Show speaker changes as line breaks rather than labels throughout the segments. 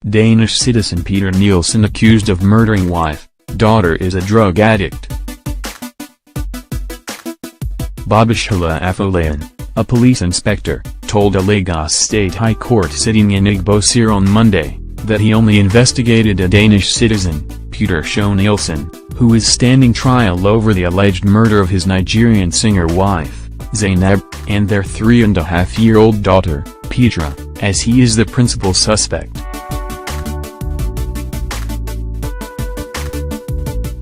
Danish citizen Peter Nielsen accused of murdering wife, daughter is a drug addict. Babishala Afolayan, a police inspector, told a Lagos State High Court sitting in Igbosir on Monday, that he only investigated a Danish citizen, Peter Nielsen, who is standing trial over the alleged murder of his Nigerian singer wife, Zainab, and their 3.5-year-old daughter, Petra, as he is the principal suspect.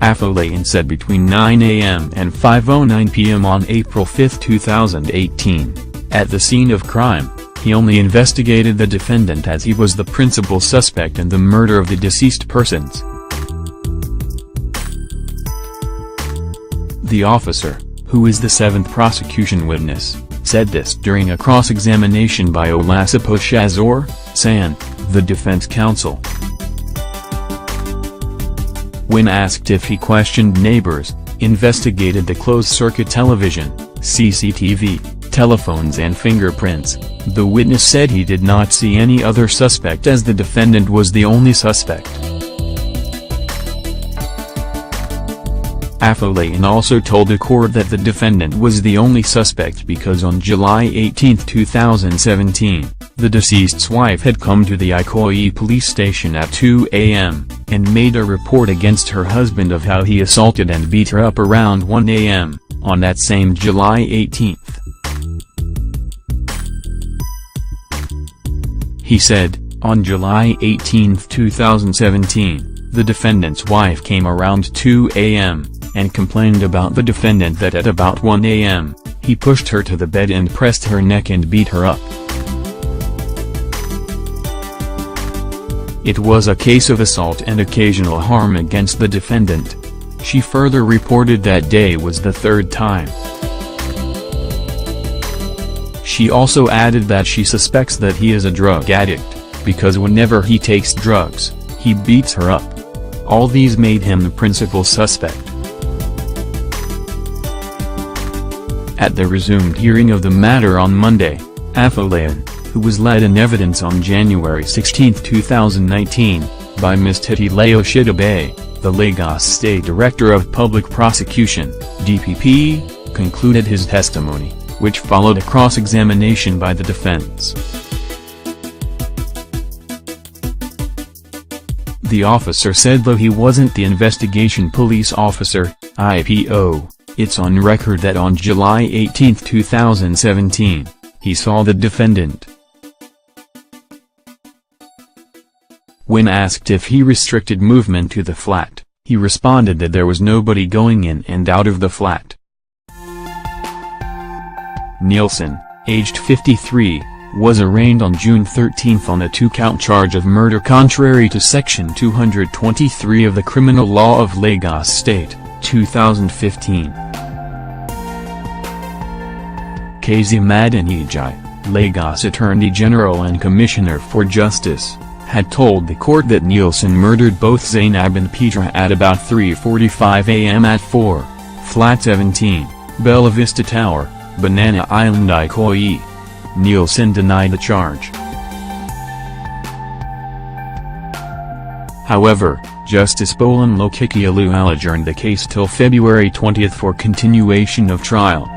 Afolayan said between 9 a.m. and 5:09 p.m. on April 5, 2018, at the scene of crime, he only investigated the defendant as he was the principal suspect in the murder of the deceased persons. The officer, who is the seventh prosecution witness, said this during a cross-examination by Olasipo Shazor, San, the defense counsel. When asked if he questioned neighbors, investigated the closed-circuit television, CCTV, telephones and fingerprints, the witness said he did not see any other suspect as the defendant was the only suspect. Afolayan also told the court that the defendant was the only suspect because on July 18, 2017, the deceased's wife had come to the Ikoyi police station at 2 a.m., and made a report against her husband of how he assaulted and beat her up around 1 a.m., on that same July 18. He said, on July 18, 2017, the defendant's wife came around 2 a.m., and complained about the defendant that at about 1 a.m., he pushed her to the bed and pressed her neck and beat her up. It was a case of assault and occasional harm against the defendant. She further reported that day was the third time. She also added that she suspects that he is a drug addict, because whenever he takes drugs, he beats her up. All these made him the principal suspect. At the resumed hearing of the matter on Monday, Afolayan, who was led in evidence on January 16, 2019, by Ms. Titileo Shidabe, the Lagos State Director of Public Prosecution, DPP, concluded his testimony, which followed a cross-examination by the defense. The officer said though he wasn't the investigation police officer, IPO, it's on record that on July 18, 2017, he saw the defendant. When asked if he restricted movement to the flat, he responded that there was nobody going in and out of the flat. Nielsen, aged 53, was arraigned on June 13 on a 2-count charge of murder contrary to Section 223 of the Criminal Law of Lagos State, 2015. Kezi Madanijai, Lagos Attorney General and Commissioner for Justice, had told the court that Nielsen murdered both Zainab and Petra at about 3:45 a.m. at 4, Flat 17, Bella Vista Tower, Banana Island, Ikoyi. Nielsen denied the charge. However, Justice Bolan Lokikialu adjourned the case till February 20 for continuation of trial.